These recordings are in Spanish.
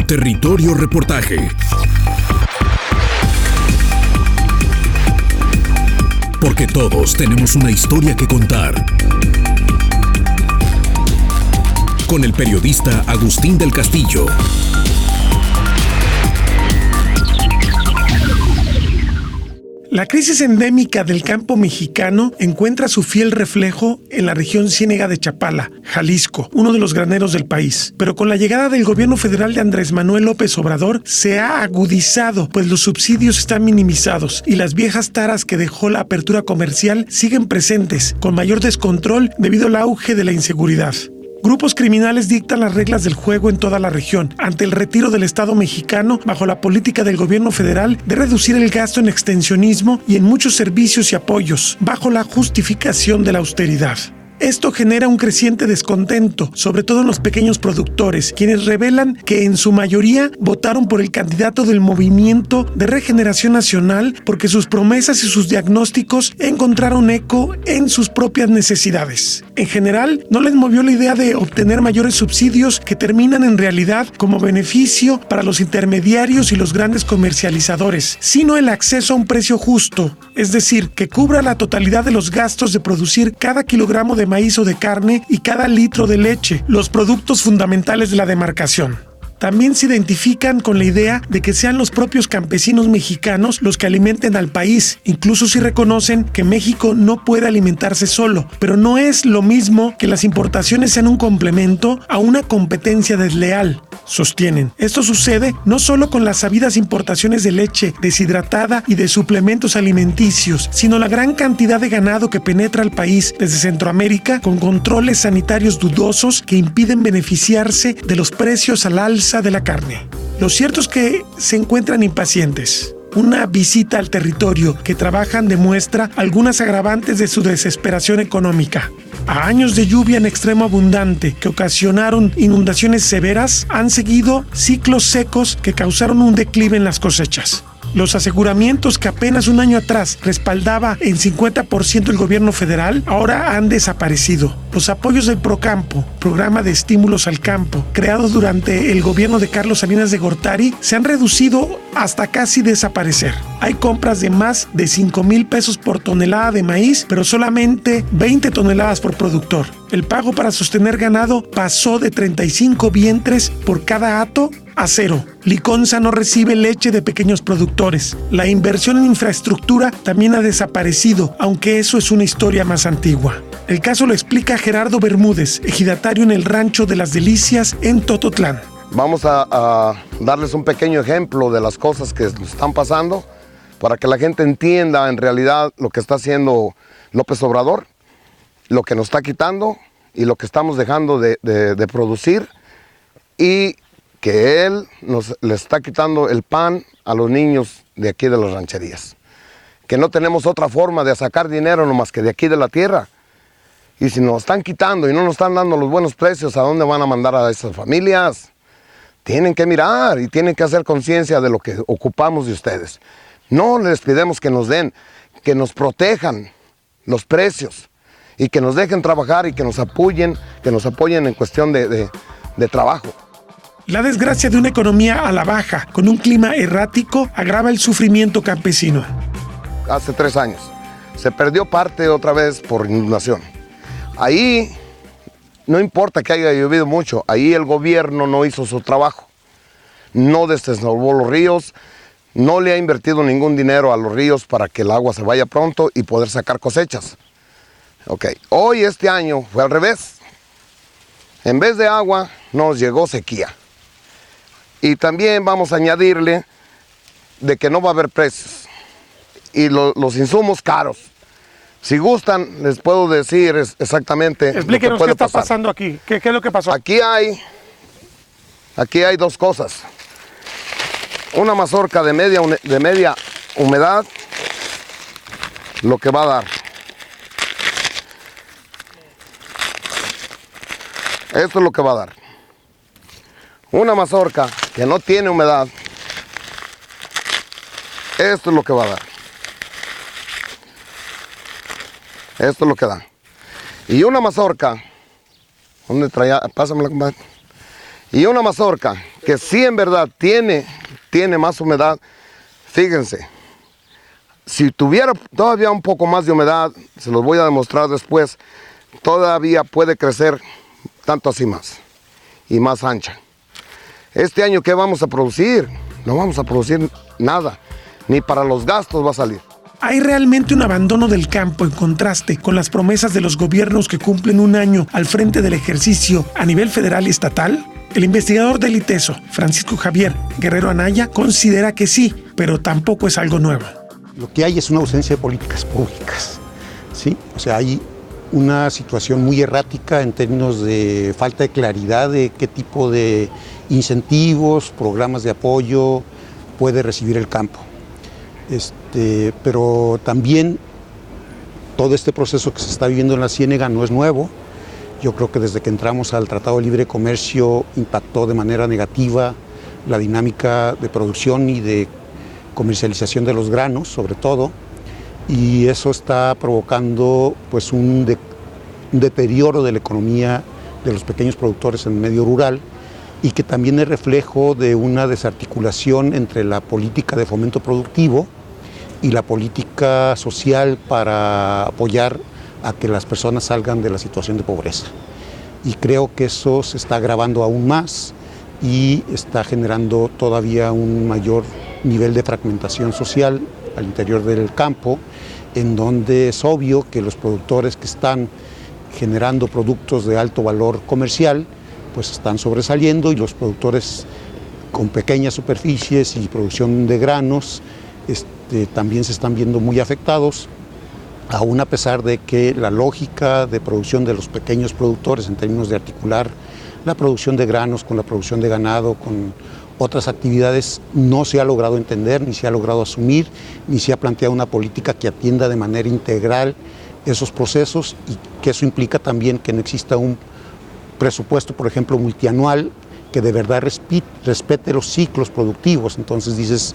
Territorio Reportaje. Porque todos tenemos una historia que contar. Con el periodista Agustín del Castillo. La crisis endémica del campo mexicano encuentra su fiel reflejo en la región ciénega de Chapala, Jalisco, uno de los graneros del país. Pero con la llegada del gobierno federal de Andrés Manuel López Obrador se ha agudizado, pues los subsidios están minimizados y las viejas taras que dejó la apertura comercial siguen presentes, con mayor descontrol debido al auge de la inseguridad. Grupos criminales dictan las reglas del juego en toda la región, ante el retiro del Estado mexicano bajo la política del gobierno federal de reducir el gasto en extensionismo y en muchos servicios y apoyos, bajo la justificación de la austeridad. Esto genera un creciente descontento, sobre todo en los pequeños productores, quienes revelan que en su mayoría votaron por el candidato del Movimiento de Regeneración Nacional porque sus promesas y sus diagnósticos encontraron eco en sus propias necesidades. En general, no les movió la idea de obtener mayores subsidios que terminan en realidad como beneficio para los intermediarios y los grandes comercializadores, sino el acceso a un precio justo, es decir, que cubra la totalidad de los gastos de producir cada kilogramo de maíz o de carne y cada litro de leche, los productos fundamentales de la demarcación. También se identifican con la idea de que sean los propios campesinos mexicanos los que alimenten al país, incluso si reconocen que México no puede alimentarse solo, pero no es lo mismo que las importaciones sean un complemento a una competencia desleal, sostienen. Esto sucede no solo con las sabidas importaciones de leche deshidratada y de suplementos alimenticios, sino la gran cantidad de ganado que penetra al país desde Centroamérica con controles sanitarios dudosos que impiden beneficiarse de los precios al alza de la carne. Lo cierto es que se encuentran impacientes. Una visita al territorio que trabajan demuestra algunas agravantes de su desesperación económica. A años de lluvia en extremo abundante que ocasionaron inundaciones severas, han seguido ciclos secos que causaron un declive en las cosechas. Los aseguramientos que apenas un año atrás respaldaba en 50% el gobierno federal, ahora han desaparecido. Los apoyos del Procampo, programa de estímulos al campo, creado durante el gobierno de Carlos Salinas de Gortari, se han reducido hasta casi desaparecer. Hay compras de más de 5,000 pesos por tonelada de maíz, pero solamente 20 toneladas por productor. El pago para sostener ganado pasó de 35 vientres por cada hato a 0. Liconza no recibe leche de pequeños productores. La inversión en infraestructura también ha desaparecido, aunque eso es una historia más antigua. El caso lo explica Gerardo Bermúdez, ejidatario en el Rancho de las Delicias en Tototlán. Vamos a darles un pequeño ejemplo de las cosas que nos están pasando para que la gente entienda en realidad lo que está haciendo López Obrador, lo que nos está quitando y lo que estamos dejando de producir, y que él le está quitando el pan a los niños de aquí de las rancherías. Que no tenemos otra forma de sacar dinero nomás que de aquí de la tierra. Y si nos están quitando y no nos están dando los buenos precios, ¿a dónde van a mandar a esas familias? Tienen que mirar y tienen que hacer conciencia de lo que ocupamos de ustedes. No les pidemos que nos den, que nos protejan los precios y que nos dejen trabajar y que nos apoyen en cuestión de trabajo. La desgracia de una economía a la baja, con un clima errático, agrava el sufrimiento campesino. Hace 3 años se perdió parte otra vez por inundación. Ahí no importa que haya llovido mucho, ahí el gobierno no hizo su trabajo. No desesnobó los ríos, no le ha invertido ningún dinero a los ríos para que el agua se vaya pronto y poder sacar cosechas. Hoy este año fue al revés. En vez de agua nos llegó sequía. Y también vamos a añadirle de que no va a haber precios y los insumos caros. Si gustan, les puedo decir exactamente. Explíquenos qué está pasando aquí. ¿Qué es lo que pasó? Aquí hay 2 cosas. Una mazorca de media humedad, lo que va a dar. Esto es lo que va a dar. Una mazorca que no tiene humedad, esto es lo que va a dar. Esto es lo que da. Y una mazorca, ¿dónde traía? Pásamela, compadre. Y una mazorca que sí en verdad tiene más humedad, fíjense, si tuviera todavía un poco más de humedad, se los voy a demostrar después, todavía puede crecer tanto así más y más ancha. Este año, ¿qué vamos a producir? No vamos a producir nada, ni para los gastos va a salir. ¿Hay realmente un abandono del campo en contraste con las promesas de los gobiernos que cumplen un año al frente del ejercicio a nivel federal y estatal? El investigador del ITESO, Francisco Javier Guerrero Anaya, considera que sí, pero tampoco es algo nuevo. Lo que hay es una ausencia de políticas públicas, ¿sí? O sea, hay una situación muy errática en términos de falta de claridad de qué tipo de incentivos, programas de apoyo puede recibir el campo. Pero también todo este proceso que se está viviendo en la Ciénega no es nuevo. Yo creo que desde que entramos al Tratado de Libre Comercio impactó de manera negativa la dinámica de producción y de comercialización de los granos, sobre todo, y eso está provocando pues un deterioro de la economía de los pequeños productores en el medio rural, y que también es reflejo de una desarticulación entre la política de fomento productivo y la política social para apoyar a que las personas salgan de la situación de pobreza. Y creo que eso se está agravando aún más y está generando todavía un mayor nivel de fragmentación social al interior del campo, en donde es obvio que los productores que están generando productos de alto valor comercial pues están sobresaliendo, y los productores con pequeñas superficies y producción de granos también se están viendo muy afectados, aún a pesar de que la lógica de producción de los pequeños productores en términos de articular la producción de granos con la producción de ganado, con otras actividades, no se ha logrado entender, ni se ha logrado asumir, ni se ha planteado una política que atienda de manera integral esos procesos, y que eso implica también que no exista un presupuesto, por ejemplo, multianual, que de verdad respete los ciclos productivos. Entonces dices,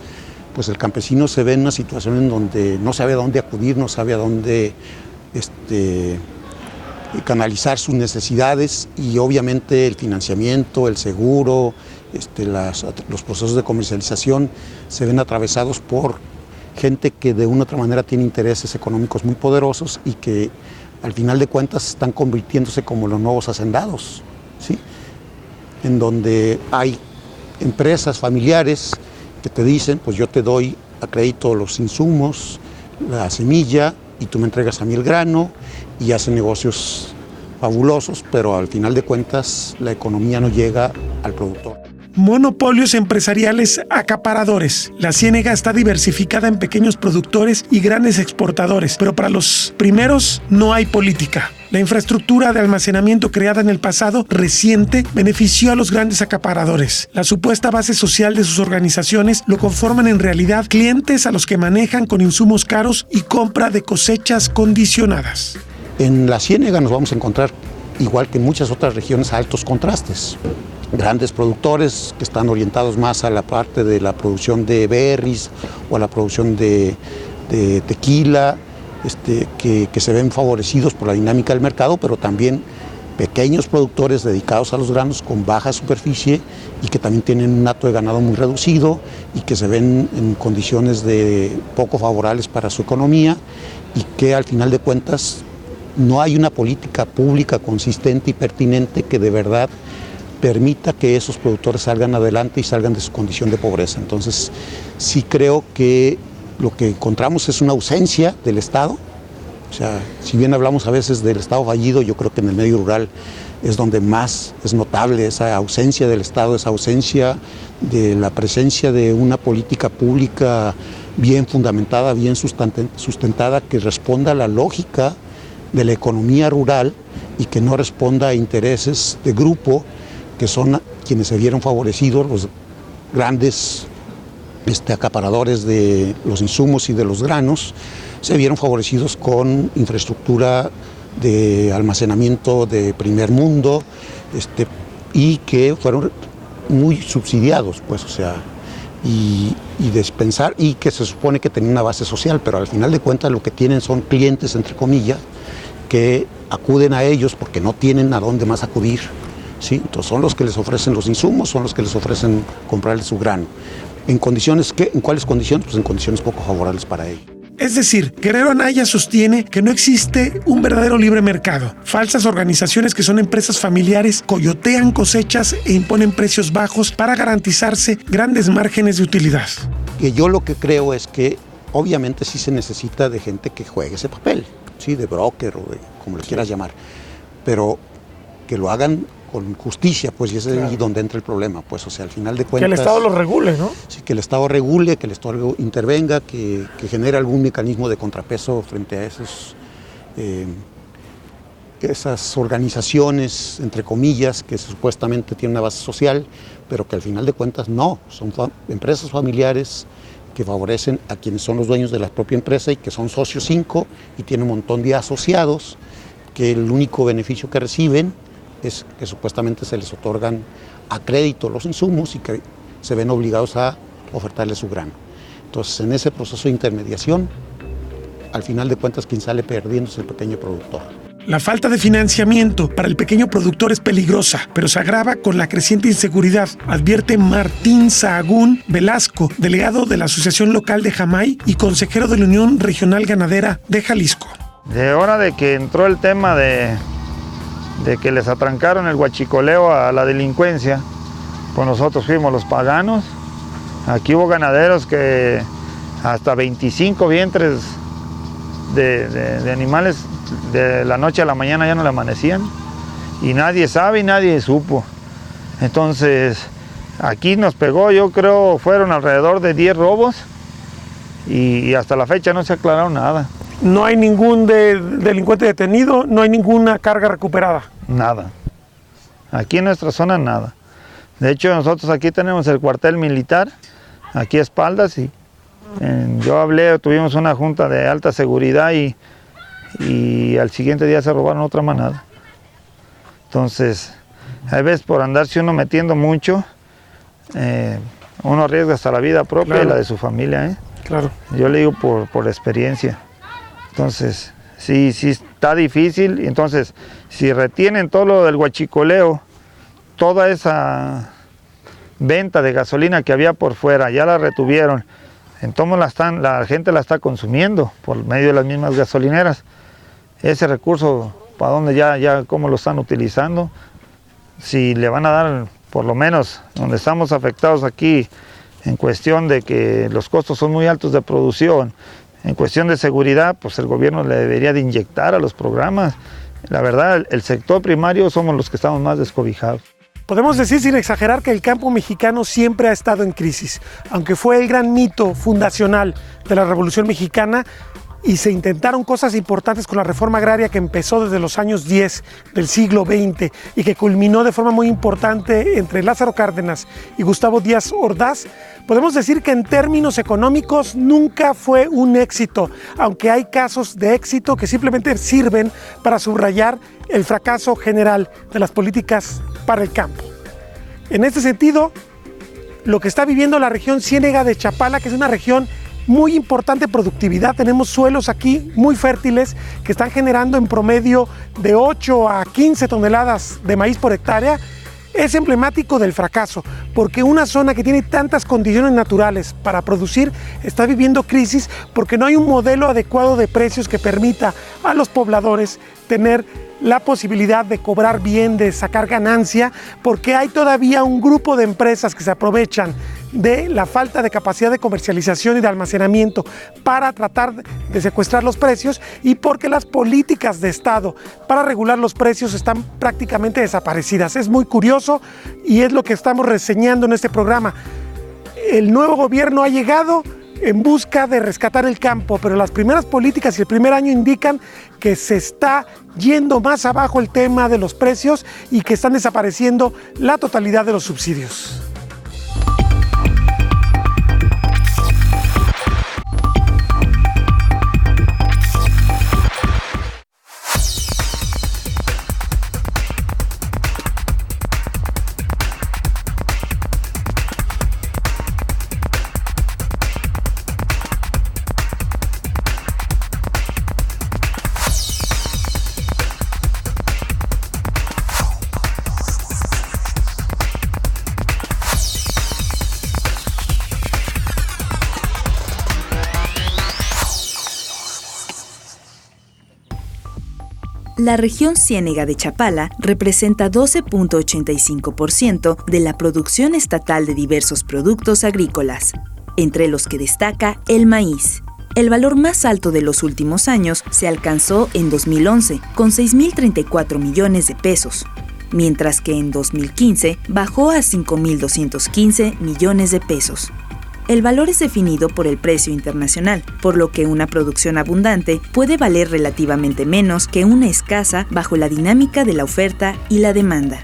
pues el campesino se ve en una situación en donde no sabe a dónde acudir, no sabe a dónde canalizar sus necesidades, y obviamente el financiamiento, el seguro, los procesos de comercialización se ven atravesados por gente que de una u otra manera tiene intereses económicos muy poderosos y que al final de cuentas están convirtiéndose como los nuevos hacendados, ¿sí? En donde hay empresas familiares que te dicen, pues yo te doy a crédito los insumos, la semilla, y tú me entregas a mí el grano, y hacen negocios fabulosos, pero al final de cuentas la economía no llega al productor. Monopolios empresariales acaparadores. La Ciénega está diversificada en pequeños productores y grandes exportadores, pero para los primeros no hay política. La infraestructura de almacenamiento creada en el pasado reciente benefició a los grandes acaparadores. La supuesta base social de sus organizaciones lo conforman en realidad clientes a los que manejan con insumos caros y compra de cosechas condicionadas. En la Ciénega nos vamos a encontrar, igual que en muchas otras regiones, altos contrastes. Grandes productores que están orientados más a la parte de la producción de berries o a la producción de tequila, que se ven favorecidos por la dinámica del mercado, pero también pequeños productores dedicados a los granos con baja superficie y que también tienen un hato de ganado muy reducido y que se ven en condiciones poco favorables para su economía, y que al final de cuentas no hay una política pública consistente y pertinente que de verdad permita que esos productores salgan adelante y salgan de su condición de pobreza. Entonces, sí creo que lo que encontramos es una ausencia del Estado. O sea, si bien hablamos a veces del Estado fallido, yo creo que en el medio rural es donde más es notable esa ausencia del Estado, esa ausencia de la presencia de una política pública bien fundamentada, bien sustentada, que responda a la lógica de la economía rural y que no responda a intereses de grupo, que son quienes se vieron favorecidos, los grandes acaparadores de los insumos y de los granos, se vieron favorecidos con infraestructura de almacenamiento de primer mundo, y que fueron muy subsidiados, pues, o sea, y despensar, y que se supone que tenían una base social, pero al final de cuentas lo que tienen son clientes, entre comillas, que acuden a ellos porque no tienen a dónde más acudir, ¿sí? Entonces son los que les ofrecen los insumos, son los que les ofrecen comprarles su grano. ¿En condiciones qué? ¿En cuáles condiciones? Pues en condiciones poco favorables para ellos. Es decir, Guerrero Anaya sostiene que no existe un verdadero libre mercado. Falsas organizaciones que son empresas familiares coyotean cosechas e imponen precios bajos para garantizarse grandes márgenes de utilidad. Y yo lo que creo es que obviamente sí se necesita de gente que juegue ese papel, ¿sí? De broker o de como le quieras llamar, pero que lo hagan con justicia, pues, y es ahí donde entra el problema, pues, o sea, al final de cuentas... Que el Estado lo regule, ¿no? Sí, que el Estado regule, que el Estado intervenga, que genere algún mecanismo de contrapeso frente a esas organizaciones, entre comillas, que supuestamente tienen una base social, pero que al final de cuentas no, son empresas familiares que favorecen a quienes son los dueños de la propia empresa y que son socios 5 y tienen un montón de asociados que el único beneficio que reciben es que supuestamente se les otorgan a crédito los insumos y que se ven obligados a ofertarles su grano. Entonces, en ese proceso de intermediación, al final de cuentas, quien sale perdiendo es el pequeño productor. La falta de financiamiento para el pequeño productor es peligrosa, pero se agrava con la creciente inseguridad, advierte Martín Sahagún Velasco, delegado de la Asociación Local de Jamay y consejero de la Unión Regional Ganadera de Jalisco. De hora de que entró el tema de que les atrancaron el huachicoleo a la delincuencia, pues nosotros fuimos los paganos. Aquí hubo ganaderos que hasta 25 vientres de animales de la noche a la mañana ya no le amanecían y nadie sabe y nadie supo. Entonces aquí nos pegó, yo creo fueron alrededor de 10 robos y hasta la fecha no se aclararon nada. No hay ningún delincuente detenido, no hay ninguna carga recuperada. Nada. Aquí en nuestra zona nada. De hecho nosotros aquí tenemos el cuartel militar, aquí a espaldas y yo hablé, tuvimos una junta de alta seguridad y al siguiente día se robaron otra manada. Entonces, a veces por andarse uno metiendo mucho, uno arriesga hasta la vida propia, claro, y la de su familia. Claro. Yo le digo por experiencia. Entonces, sí está difícil. Entonces, si retienen todo lo del huachicoleo, toda esa venta de gasolina que había por fuera, ya la retuvieron. Entonces la gente la está consumiendo por medio de las mismas gasolineras. Ese recurso, ¿para dónde ya cómo lo están utilizando? Si le van a dar, por lo menos, donde estamos afectados aquí, en cuestión de que los costos son muy altos de producción, en cuestión de seguridad, pues el gobierno le debería de inyectar a los programas. La verdad, el sector primario somos los que estamos más descobijados. Podemos decir sin exagerar que el campo mexicano siempre ha estado en crisis, aunque fue el gran mito fundacional de la Revolución Mexicana y se intentaron cosas importantes con la reforma agraria que empezó desde los años 10 del siglo XX y que culminó de forma muy importante entre Lázaro Cárdenas y Gustavo Díaz Ordaz. Podemos decir que en términos económicos nunca fue un éxito, aunque hay casos de éxito que simplemente sirven para subrayar el fracaso general de las políticas para el campo. En este sentido, lo que está viviendo la región Ciénega de Chapala, que es una región muy importante en productividad, tenemos suelos aquí muy fértiles que están generando en promedio de 8 a 15 toneladas de maíz por hectárea, es emblemático del fracaso, porque una zona que tiene tantas condiciones naturales para producir está viviendo crisis porque no hay un modelo adecuado de precios que permita a los pobladores tener la posibilidad de cobrar bien, de sacar ganancia, porque hay todavía un grupo de empresas que se aprovechan de la falta de capacidad de comercialización y de almacenamiento para tratar de secuestrar los precios y porque las políticas de Estado para regular los precios están prácticamente desaparecidas. Es muy curioso y es lo que estamos reseñando en este programa. El nuevo gobierno ha llegado en busca de rescatar el campo, pero las primeras políticas y el primer año indican que se está yendo más abajo el tema de los precios y que están desapareciendo la totalidad de los subsidios. La región Ciénega de Chapala representa 12.85% de la producción estatal de diversos productos agrícolas, entre los que destaca el maíz. El valor más alto de los últimos años se alcanzó en 2011, con 6.034 millones de pesos, mientras que en 2015 bajó a 5.215 millones de pesos. El valor es definido por el precio internacional, por lo que una producción abundante puede valer relativamente menos que una escasa bajo la dinámica de la oferta y la demanda.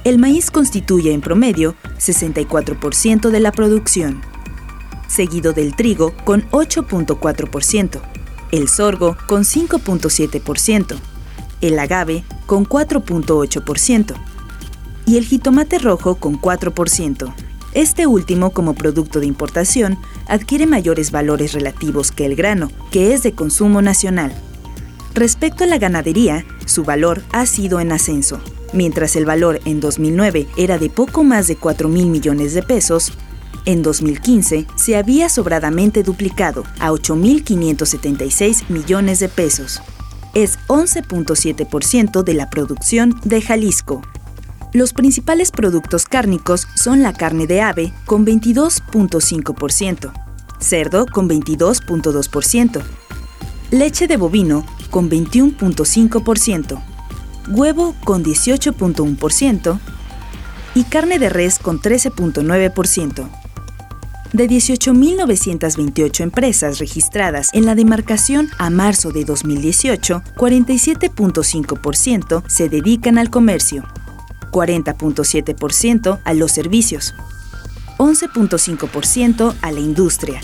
El maíz constituye en promedio 64% de la producción, seguido del trigo con 8.4%, el sorgo con 5.7%, el agave con 4.8% y el jitomate rojo con 4%. Este último, como producto de importación, adquiere mayores valores relativos que el grano, que es de consumo nacional. Respecto a la ganadería, su valor ha sido en ascenso. Mientras el valor en 2009 era de poco más de 4.000 millones de pesos, en 2015 se había sobradamente duplicado a 8.576 millones de pesos. Es 11.7% de la producción de Jalisco. Los principales productos cárnicos son la carne de ave con 22.5%, cerdo con 22.2%, leche de bovino con 21.5%, huevo con 18.1% y carne de res con 13.9%. De 18.928 empresas registradas en la demarcación a marzo de 2018, 47.5% se dedican al comercio, 40.7% a los servicios, 11.5% a la industria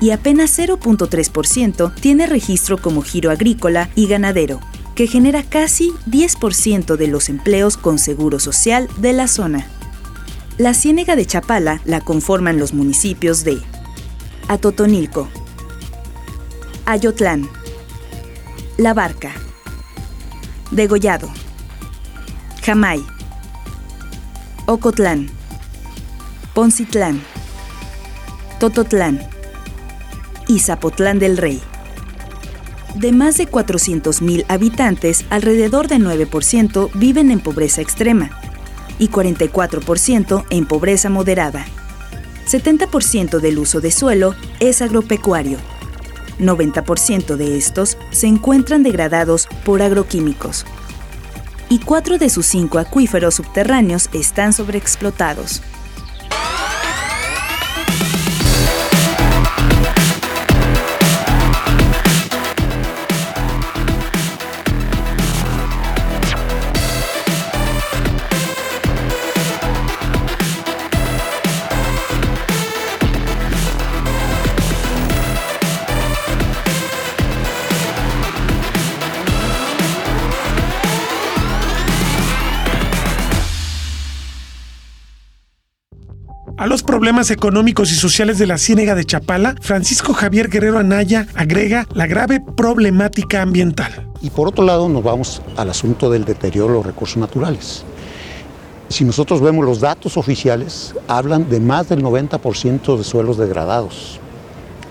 y apenas 0.3% tiene registro como giro agrícola y ganadero, que genera casi 10% de los empleos con seguro social de la zona. La Ciénega de Chapala la conforman los municipios de Atotonilco, Ayotlán, La Barca, Degollado, Jamay, Ocotlán, Poncitlán, Tototlán y Zapotlán del Rey. De más de 400,000 habitantes, alrededor de 9% viven en pobreza extrema y 44% en pobreza moderada. 70% del uso de suelo es agropecuario. 90% de estos se encuentran degradados por agroquímicos. Y 4 de sus 5 acuíferos subterráneos están sobreexplotados. A los problemas económicos y sociales de la Ciénega de Chapala, Francisco Javier Guerrero Anaya agrega la grave problemática ambiental. Y por otro lado nos vamos al asunto del deterioro de los recursos naturales. Si nosotros vemos los datos oficiales, hablan de más del 90% de suelos degradados.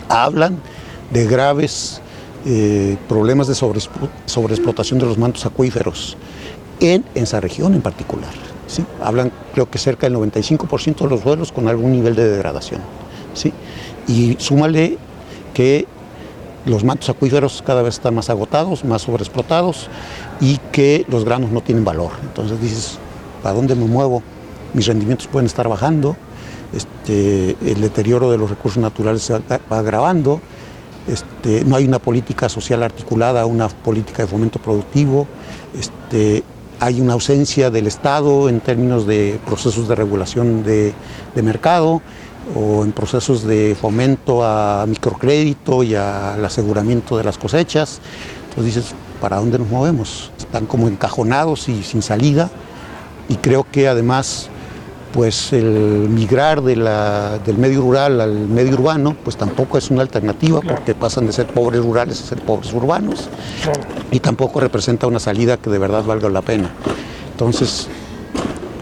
Hablan de graves problemas de sobreexplotación de los mantos acuíferos en esa región en particular. ¿Sí? Hablan, creo que cerca del 95% de los suelos con algún nivel de degradación. ¿Sí? Y súmale que los mantos acuíferos cada vez están más agotados, más sobreexplotados y que los granos no tienen valor. Entonces dices, ¿para dónde me muevo? Mis rendimientos pueden estar bajando, el deterioro de los recursos naturales se va agravando, no hay una política social articulada, una política de fomento productivo, hay una ausencia del Estado en términos de procesos de regulación de mercado o en procesos de fomento a microcrédito y al aseguramiento de las cosechas. Entonces dices, ¿para dónde nos movemos? Están como encajonados y sin salida, y creo que además pues el migrar del medio rural al medio urbano pues tampoco es una alternativa, porque pasan de ser pobres rurales a ser pobres urbanos, y tampoco representa una salida que de verdad valga la pena. Entonces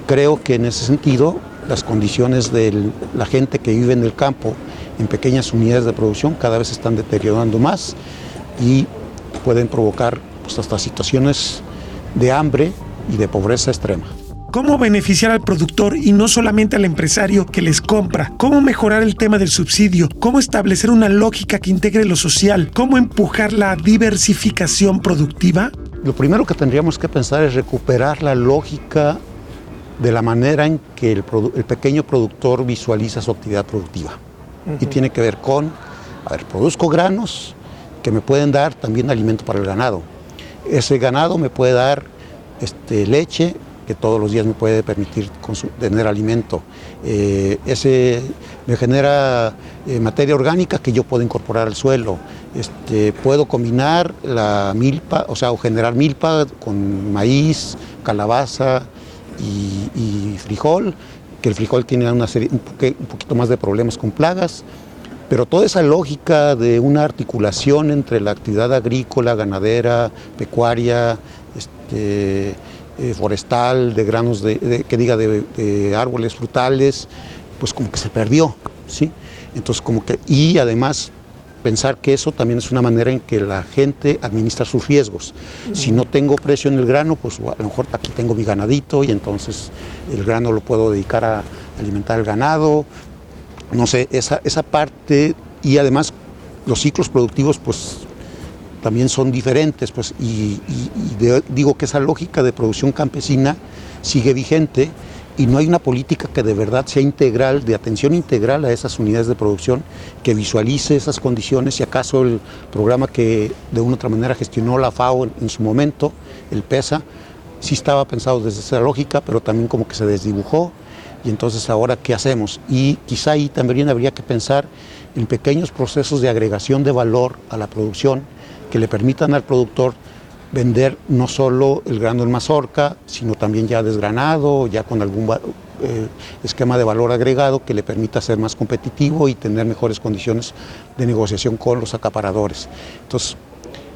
creo que en ese sentido las condiciones de la gente que vive en el campo en pequeñas unidades de producción cada vez se están deteriorando más y pueden provocar pues hasta situaciones de hambre y de pobreza extrema. ¿Cómo beneficiar al productor y no solamente al empresario que les compra? ¿Cómo mejorar el tema del subsidio? ¿Cómo establecer una lógica que integre lo social? ¿Cómo empujar la diversificación productiva? Lo primero que tendríamos que pensar es recuperar la lógica de la manera en que el pequeño productor visualiza su actividad productiva. Y tiene que ver con, produzco granos que me pueden dar también alimento para el ganado. Ese ganado me puede dar leche, que todos los días me puede permitir tener alimento. Ese me genera materia orgánica que yo puedo incorporar al suelo. Puedo combinar la milpa, o generar milpa con maíz, calabaza y frijol, que el frijol tiene un poquito más de problemas con plagas. Pero toda esa lógica de una articulación entre la actividad agrícola, ganadera, pecuaria, forestal, de granos, de árboles frutales, pues como que se perdió, ¿sí? Entonces y además pensar que eso también es una manera en que la gente administra sus riesgos. Si no tengo precio en el grano, pues a lo mejor aquí tengo mi ganadito y entonces el grano lo puedo dedicar a alimentar el ganado. No sé, esa parte, y además los ciclos productivos pues también son diferentes, pues, digo que esa lógica de producción campesina sigue vigente y no hay una política que de verdad sea integral, de atención integral a esas unidades de producción, que visualice esas condiciones. Si acaso el programa que de una u otra manera gestionó la FAO en su momento, el PESA, sí estaba pensado desde esa lógica, pero también como que se desdibujó. Y entonces ahora, ¿qué hacemos? Y quizá ahí también habría que pensar en pequeños procesos de agregación de valor a la producción que le permitan al productor vender no solo el grano en mazorca, sino también ya desgranado, ya con algún esquema de valor agregado que le permita ser más competitivo y tener mejores condiciones de negociación con los acaparadores. Entonces,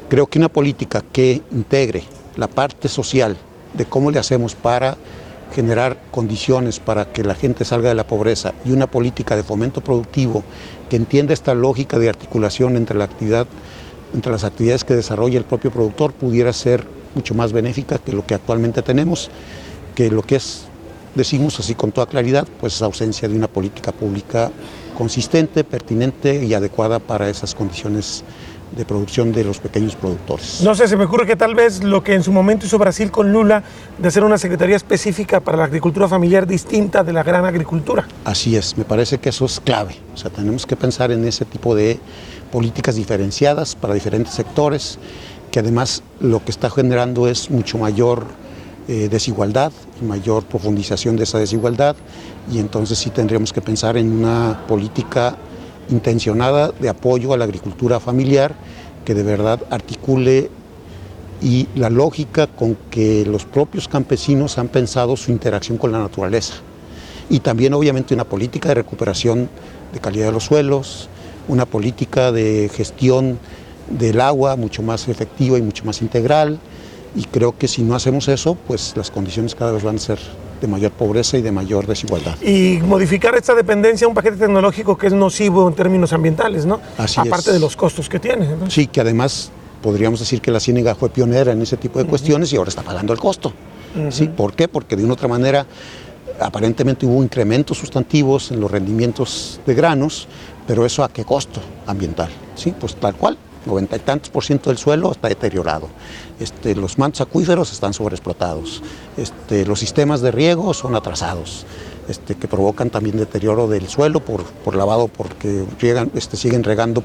creo que una política que integre la parte social de cómo le hacemos para generar condiciones para que la gente salga de la pobreza y una política de fomento productivo que entienda esta lógica de articulación entre las actividades que desarrolla el propio productor pudiera ser mucho más benéfica que lo que actualmente tenemos, que lo que decimos así con toda claridad, pues es ausencia de una política pública consistente, pertinente y adecuada para esas condiciones de producción de los pequeños productores. No sé, se me ocurre que tal vez lo que en su momento hizo Brasil con Lula, de hacer una secretaría específica para la agricultura familiar distinta de la gran agricultura. Así es, me parece que eso es clave. O sea, tenemos que pensar en ese tipo de políticas diferenciadas para diferentes sectores, que además lo que está generando es mucho mayor desigualdad y mayor profundización de esa desigualdad, y entonces sí tendríamos que pensar en una política intencionada de apoyo a la agricultura familiar que de verdad articule y la lógica con que los propios campesinos han pensado su interacción con la naturaleza. Y también obviamente una política de recuperación de calidad de los suelos, una política de gestión del agua mucho más efectiva y mucho más integral. Y creo que si no hacemos eso, pues las condiciones cada vez van a ser de mayor pobreza y de mayor desigualdad. Y modificar esta dependencia a un paquete tecnológico que es nocivo en términos ambientales, ¿no? Así aparte es. De los costos que tiene, ¿no? Sí, que además podríamos decir que la Ciénega fue pionera en ese tipo de cuestiones y ahora está pagando el costo. ¿Sí? ¿Por qué? Porque de una u otra manera aparentemente hubo incrementos sustantivos en los rendimientos de granos, pero ¿eso a qué costo ambiental? ¿Sí? Pues tal cual. 90 y tantos % del suelo está deteriorado. Los mantos acuíferos están sobreexplotados. Los sistemas de riego son atrasados, que provocan también deterioro del suelo por lavado, porque siguen regando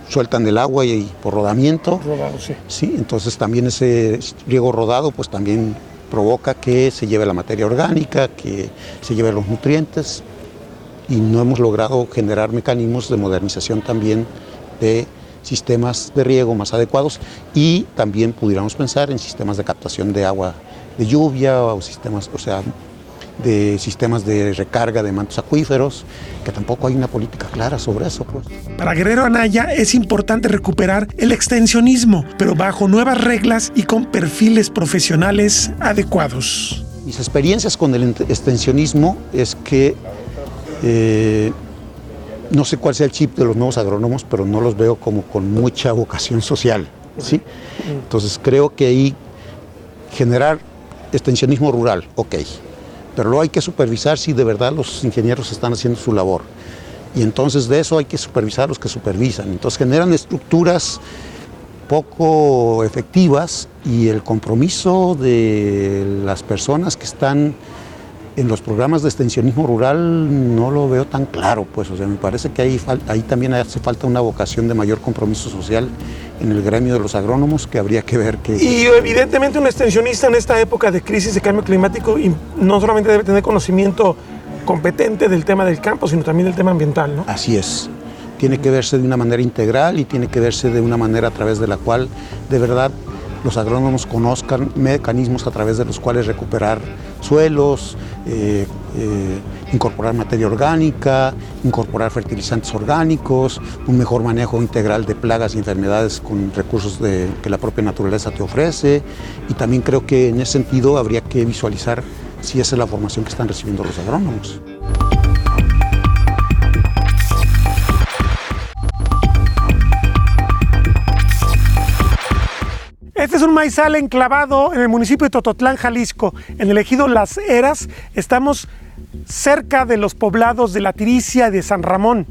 sueltan el agua y por rodamiento. Rodado, sí. Sí, entonces también ese riego rodado pues también provoca que se lleve la materia orgánica, que se lleve los nutrientes, y no hemos logrado generar mecanismos de modernización también de sistemas de riego más adecuados, y también pudiéramos pensar en sistemas de captación de agua de lluvia o sistemas de recarga de mantos acuíferos, que tampoco hay una política clara sobre eso, pues. Para Guerrero Anaya es importante recuperar el extensionismo, pero bajo nuevas reglas y con perfiles profesionales adecuados. Mis experiencias con el extensionismo es que no sé cuál sea el chip de los nuevos agrónomos, pero no los veo como con mucha vocación social. ¿sí? Entonces creo que ahí generar extensionismo rural, ok, pero luego hay que supervisar si de verdad los ingenieros están haciendo su labor. Y entonces de eso hay que supervisar a los que supervisan. Entonces generan estructuras poco efectivas y el compromiso de las personas que están en los programas de extensionismo rural no lo veo tan claro, pues, o sea, me parece que ahí también hace falta una vocación de mayor compromiso social en el gremio de los agrónomos, que habría que ver que... Y evidentemente un extensionista en esta época de crisis de cambio climático no solamente debe tener conocimiento competente del tema del campo, sino también del tema ambiental, ¿no? Así es. Tiene que verse de una manera integral y tiene que verse de una manera a través de la cual, de verdad, los agrónomos conozcan mecanismos a través de los cuales recuperar suelos, incorporar materia orgánica, incorporar fertilizantes orgánicos, un mejor manejo integral de plagas y enfermedades con recursos que la propia naturaleza te ofrece. Y también creo que en ese sentido habría que visualizar si esa es la formación que están recibiendo los agrónomos. Este es un maizal enclavado en el municipio de Tototlán, Jalisco, en el ejido Las Heras. Estamos cerca de los poblados de La Tiricia y de San Ramón.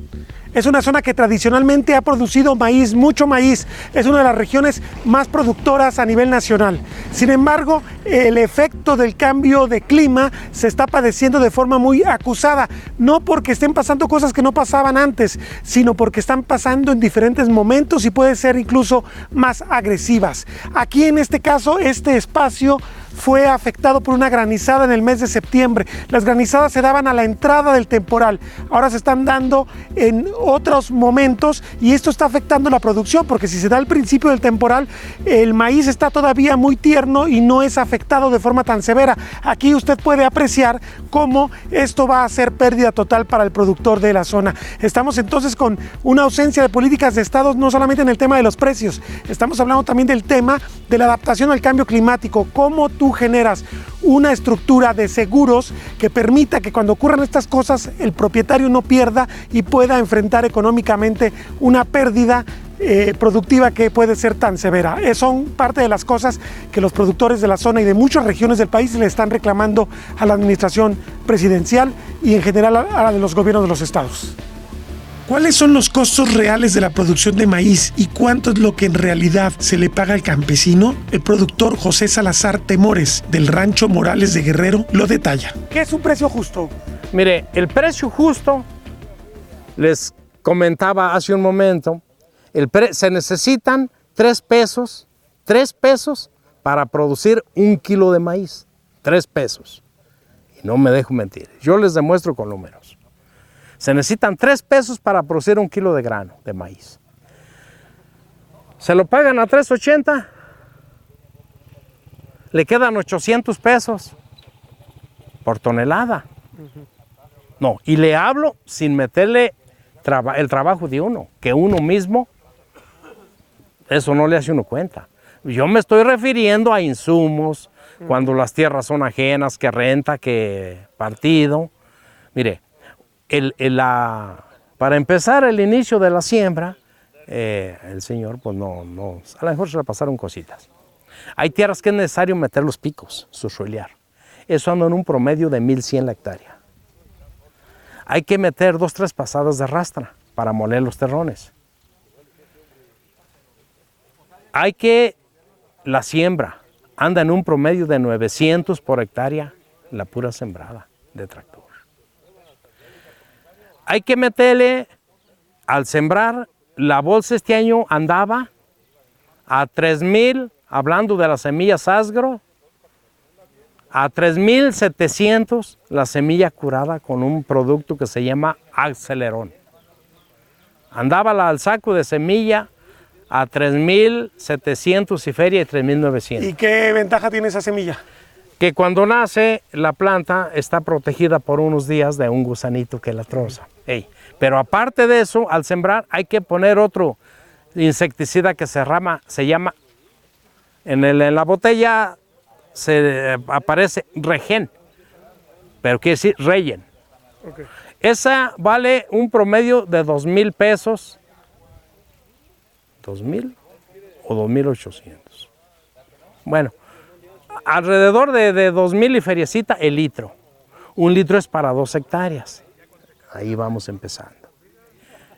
Es una zona que tradicionalmente ha producido maíz, mucho maíz. Es una de las regiones más productoras a nivel nacional. Sin embargo, el efecto del cambio de clima se está padeciendo de forma muy acusada. No porque estén pasando cosas que no pasaban antes, sino porque están pasando en diferentes momentos y pueden ser incluso más agresivas. Aquí en este caso, este espacio fue afectado por una granizada en el mes de septiembre. Las granizadas se daban a la entrada del temporal, ahora se están dando en otros momentos y esto está afectando la producción, porque si se da al principio del temporal, el maíz está todavía muy tierno y no es afectado de forma tan severa. Aquí usted puede apreciar cómo esto va a ser pérdida total para el productor de la zona. Estamos entonces con una ausencia de políticas de Estado, no solamente en el tema de los precios, estamos hablando también del tema de la adaptación al cambio climático. ¿Cómo tú generas una estructura de seguros que permita que cuando ocurran estas cosas el propietario no pierda y pueda enfrentar económicamente una pérdida productiva que puede ser tan severa? Son parte de las cosas que los productores de la zona y de muchas regiones del país le están reclamando a la administración presidencial y en general a la de los gobiernos de los estados. ¿Cuáles son los costos reales de la producción de maíz y cuánto es lo que en realidad se le paga al campesino? El productor José Salazar Temores, del Rancho Morales de Guerrero, lo detalla. ¿Qué es un precio justo? Mire, el precio justo, les comentaba hace un momento, se necesitan 3 pesos para producir 1 kilo de maíz. 3 pesos. Y no me dejo mentir, yo les demuestro con números. Se necesitan 3 pesos para producir 1 kilo de grano de maíz. Se lo pagan a 3.80, le quedan 800 pesos por tonelada. No, y le hablo sin meterle el trabajo de uno, que uno mismo, eso no le hace uno cuenta. Yo me estoy refiriendo a insumos, cuando las tierras son ajenas, que renta, que partido. Mire, para empezar el inicio de la siembra, el señor, pues no, a lo mejor se le pasaron cositas. Hay tierras que es necesario meter los picos, subsuelear. Eso anda en un promedio de 1,100 la hectárea. Hay que meter 2 o 3 pasadas de rastra para moler los terrones. La siembra anda en un promedio de 900 por hectárea, la pura sembrada de tractor. Hay que meterle, al sembrar, la bolsa este año andaba a 3,000, hablando de las semillas Asgro, a 3,700 la semilla curada con un producto que se llama Accelerón. Andaba al saco de semilla a 3,700 y feria y 3,900. ¿Y qué ventaja tiene esa semilla? Que cuando nace la planta está protegida por unos días de un gusanito que la troza. Pero aparte de eso, al sembrar hay que poner otro insecticida que se llama, en la botella se aparece Regen, pero quiere decir Reyen. Okay. Esa vale un promedio de 2,000 pesos, 2,000 o 2,800. Bueno, alrededor de 2,000 y feriecita el litro. 1 litro es para 2 hectáreas. Ahí vamos empezando.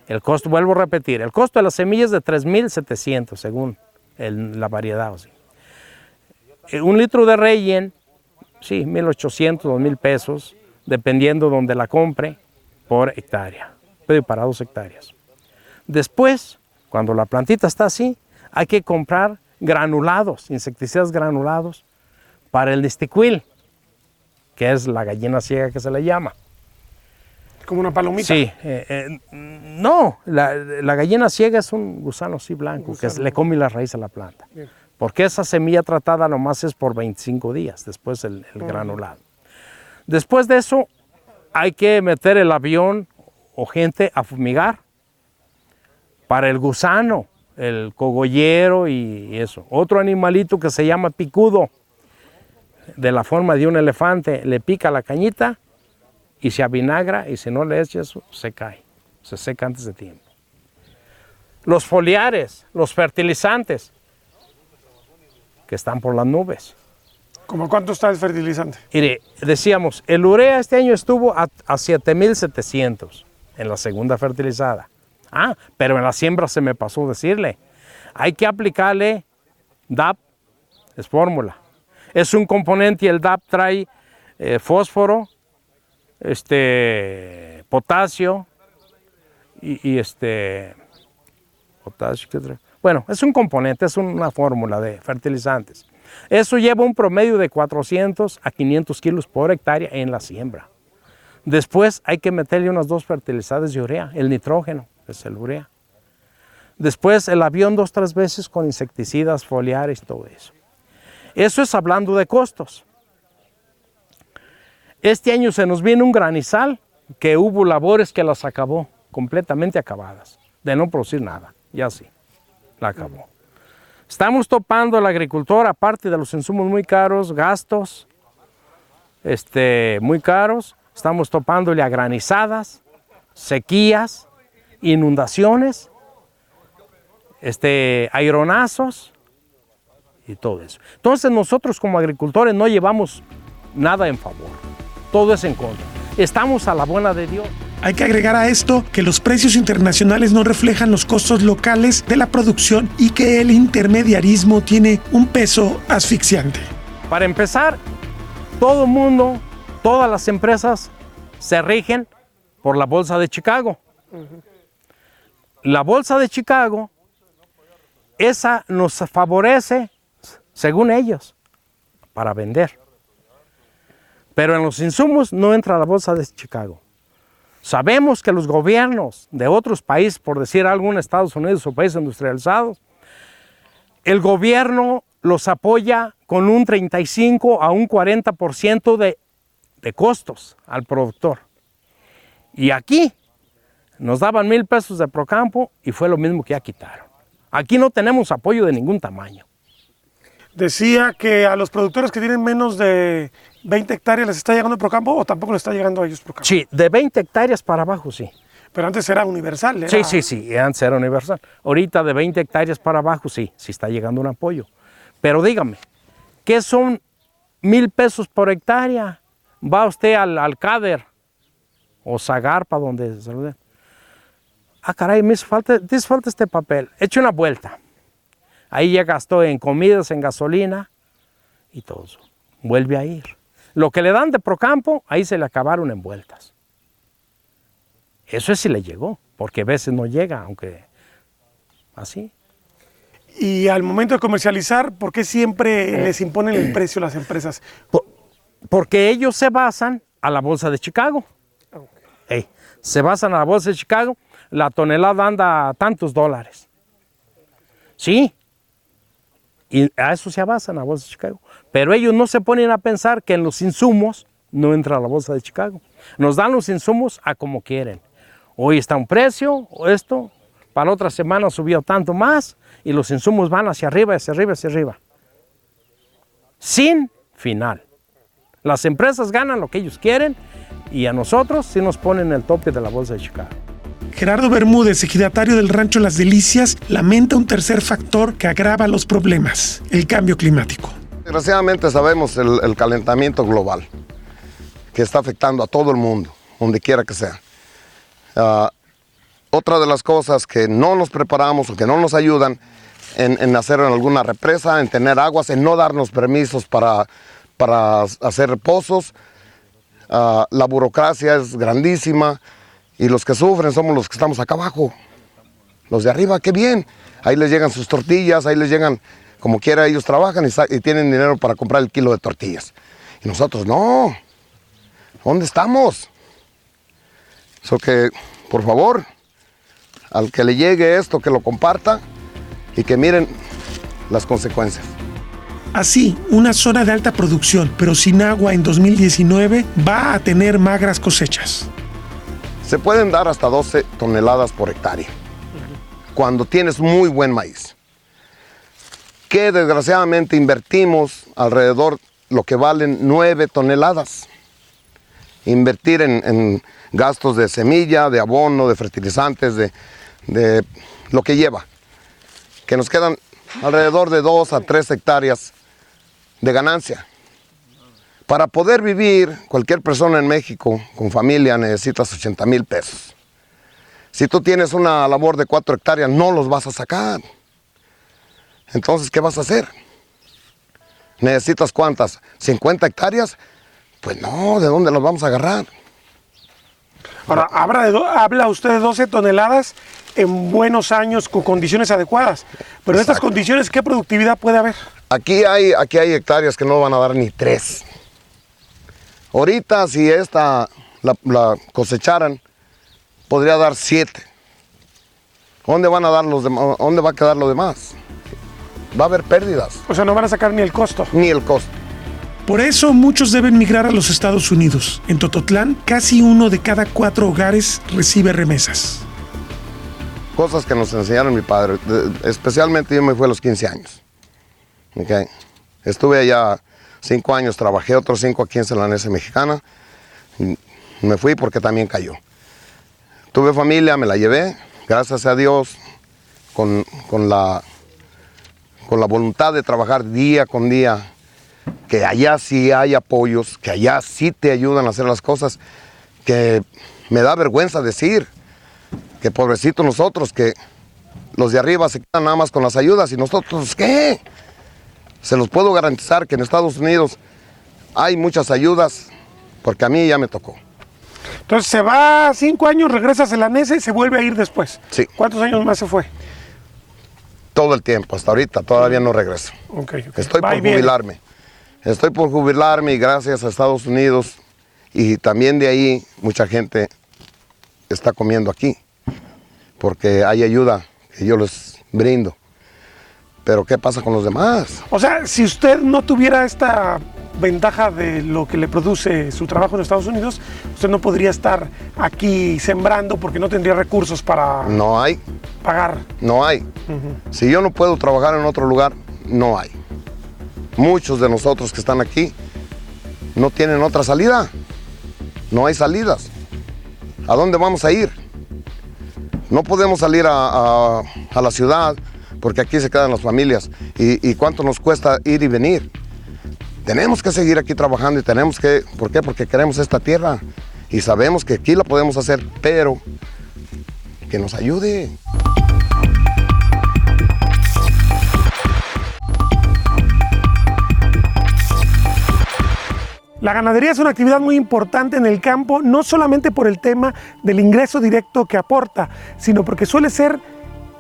El costo, vuelvo a repetir, el costo de las semillas es de 3,700 según la variedad. ¿Sí? 1 litro de relleno, sí, 1,800, 2,000 pesos, dependiendo donde la compre, por hectárea, pero para 2 hectáreas. Después, cuando la plantita está así, hay que comprar granulados, insecticidas granulados, para el nesticuil, que es la gallina ciega que se le llama. Como una palomita. Sí, no, la gallina ciega es un gusano así blanco, que le come la raíz a la planta. Bien. Porque esa semilla tratada nomás es por 25 días, después el granulado. Después de eso, hay que meter el avión o gente a fumigar para el gusano, el cogollero y eso. Otro animalito que se llama picudo, de la forma de un elefante, le pica la cañita y se avinagra, y si no le echa eso, se cae, se seca antes de tiempo. Los foliares, los fertilizantes, que están por las nubes. ¿Cómo cuánto está el fertilizante? Mire, decíamos, el urea este año estuvo a 7,700 en la segunda fertilizada. Ah, pero en la siembra se me pasó decirle, hay que aplicarle DAP, es fórmula. Es un componente y el DAP trae fósforo, potasio y potasio, ¿qué trae? Bueno, es un componente, es una fórmula de fertilizantes. Eso lleva un promedio de 400 a 500 kilos por hectárea en la siembra. Después hay que meterle unas 2 fertilizantes de urea, el nitrógeno, es el urea. Después el avión 2 o 3 veces con insecticidas, foliares, todo eso. Eso es hablando de costos. Este año se nos viene un granizal que hubo labores que las acabó, completamente acabadas, de no producir nada, ya sí, la acabó. Estamos topando al agricultor, aparte de los insumos muy caros, gastos muy caros, estamos topándole a granizadas, sequías, inundaciones, aironazos y todo eso. Entonces nosotros como agricultores no llevamos nada en favor, todo es en contra. Estamos a la buena de Dios. Hay que agregar a esto que los precios internacionales no reflejan los costos locales de la producción y que el intermediarismo tiene un peso asfixiante. Para empezar, todo el mundo, todas las empresas se rigen por la Bolsa de Chicago. La Bolsa de Chicago, esa nos favorece, según ellos, para vender. Pero en los insumos no entra la Bolsa de Chicago. Sabemos que los gobiernos de otros países, por decir algo, en Estados Unidos o países industrializados, el gobierno los apoya con un 35 a un 40% de costos al productor. Y aquí nos daban 1,000 pesos de Procampo y fue lo mismo que ya quitaron. Aquí no tenemos apoyo de ningún tamaño. Decía que a los productores que tienen menos de 20 hectáreas les está llegando el Procampo o tampoco les está llegando a ellos Procampo. Sí, de 20 hectáreas para abajo, sí. Pero antes era universal. Sí, antes era universal. Ahorita de 20 hectáreas para abajo, sí está llegando un apoyo. Pero dígame, ¿qué son 1,000 pesos por hectárea? Va usted al CADER o Zagarpa, donde se lo den. Ah, caray, me hace falta este papel. Eche una vuelta. Ahí ya gastó en comidas, en gasolina y todo eso. Vuelve a ir. Lo que le dan de Procampo, ahí se le acabaron en vueltas. Eso es si le llegó, porque a veces no llega, aunque así. Y al momento de comercializar, ¿por qué siempre les imponen el precio a las empresas? Porque ellos se basan a la Bolsa de Chicago. Se basan a la Bolsa de Chicago, la tonelada anda a tantos dólares. Sí. Y a eso se basan, a la Bolsa de Chicago. Pero ellos no se ponen a pensar que en los insumos no entra la Bolsa de Chicago. Nos dan los insumos a como quieren. Hoy está un precio, o esto, para la otra semana subió tanto más, y los insumos van hacia arriba, hacia arriba, hacia arriba. Sin final. Las empresas ganan lo que ellos quieren, y a nosotros sí nos ponen el tope de la Bolsa de Chicago. Gerardo Bermúdez, ejidatario del rancho Las Delicias, lamenta un tercer factor que agrava los problemas: el cambio climático. Desgraciadamente sabemos el calentamiento global que está afectando a todo el mundo, donde quiera que sea. Otra de las cosas que no nos preparamos o que no nos ayudan en hacer alguna represa, en tener aguas, en no darnos permisos para hacer pozos. La burocracia es grandísima y los que sufren somos los que estamos acá abajo. Los de arriba, qué bien. Ahí les llegan sus tortillas, ahí les llegan, como quiera, ellos trabajan y tienen dinero para comprar el kilo de tortillas. Y nosotros no. ¿Dónde estamos? Eso que, por favor, al que le llegue esto, que lo comparta y que miren las consecuencias. Así, una zona de alta producción, pero sin agua en 2019, va a tener magras cosechas. Se pueden dar hasta 12 toneladas por hectárea, cuando tienes muy buen maíz. Que desgraciadamente invertimos alrededor lo que valen 9 toneladas. Invertir en gastos de semilla, de abono, de fertilizantes, de lo que lleva. Que nos quedan alrededor de 2 a 3 hectáreas de ganancia. Para poder vivir, cualquier persona en México con familia necesitas 80,000 pesos. Si tú tienes una labor de 4 hectáreas, no los vas a sacar. Entonces, ¿qué vas a hacer? ¿Necesitas cuántas? ¿50 hectáreas? Pues no, ¿de dónde los vamos a agarrar? Ahora, habla usted de 12 toneladas en buenos años con condiciones adecuadas. Pero en estas condiciones, ¿qué productividad puede haber? Aquí hay hectáreas que no van a dar ni 3. Ahorita, si la cosecharan, podría dar 7. ¿Dónde van a dar los demás? ¿Dónde va a quedar lo demás? Va a haber pérdidas. O sea, no van a sacar ni el costo. Ni el costo. Por eso muchos deben migrar a los Estados Unidos. En Tototlán, casi 1 de cada 4 hogares recibe remesas. Cosas que nos enseñaron mi padre. Especialmente yo me fui a los 15 años. Okay. Estuve allá 5 años, trabajé otros 5 aquí en Celanese Mexicana. Me fui porque también cayó. Tuve familia, me la llevé, gracias a Dios, con la voluntad de trabajar día con día, que allá sí hay apoyos, que allá sí te ayudan a hacer las cosas, que me da vergüenza decir que pobrecitos nosotros, que los de arriba se quedan nada más con las ayudas y nosotros, ¿qué? Se los puedo garantizar que en Estados Unidos hay muchas ayudas, porque a mí ya me tocó. Entonces se va 5 años, regresa a Celanese y se vuelve a ir después. Sí. ¿Cuántos años más se fue? Todo el tiempo, hasta ahorita, todavía no regreso. Okay. Estoy por jubilarme. Estoy por jubilarme y gracias a Estados Unidos y también de ahí mucha gente está comiendo aquí, porque hay ayuda que yo les brindo. Pero ¿qué pasa con los demás? O sea, si usted no tuviera esta ventaja de lo que le produce su trabajo en Estados Unidos, usted no podría estar aquí sembrando porque no tendría recursos para pagar. No hay. Si yo no puedo trabajar en otro lugar, no hay. Muchos de nosotros que están aquí no tienen otra salida. No hay salidas. ¿A dónde vamos a ir? No podemos salir a la ciudad porque aquí se quedan las familias. ¿Y cuánto nos cuesta ir y venir? Tenemos que seguir aquí trabajando y tenemos que... ¿Por qué? Porque queremos esta tierra y sabemos que aquí la podemos hacer, pero que nos ayude. La ganadería es una actividad muy importante en el campo, no solamente por el tema del ingreso directo que aporta, sino porque suele ser